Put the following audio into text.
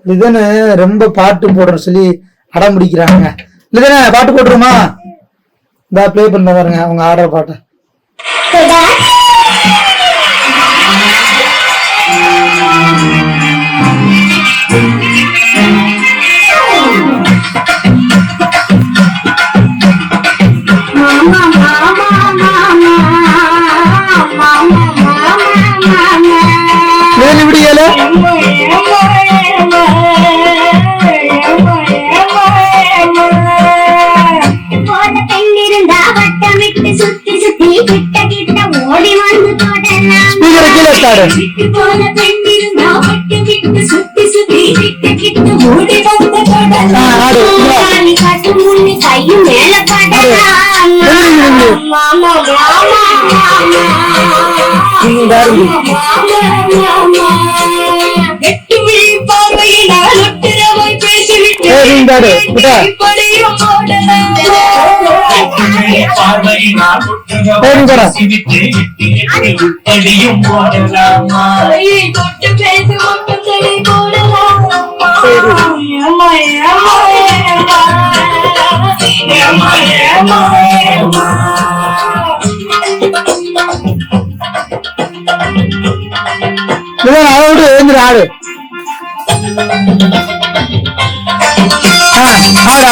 இதுன்னு ரொம்ப பாட்டு போடுற சொல்லி அடம் பிடிக்கிறாங்க. இல்லதானே பாட்டு போட்டுருமா? இந்த பிளே பண்ண பாருங்க அவங்க ஆடுற பாட்டை. விடியல சுத்தி சுத்தி கிட்ட கிட்ட ஓடி வந்து சுத்தி சுத்தி கிட்ட கிட்ட ஓடி வந்து காட்டு முன்னி கையும் மேல பார்வையினால் ஒட்டுறவாய் பேசிவிட்டு தொட்டு பேச மக்கள் அதோடு எழுந்துரு ஆடு. ஆடு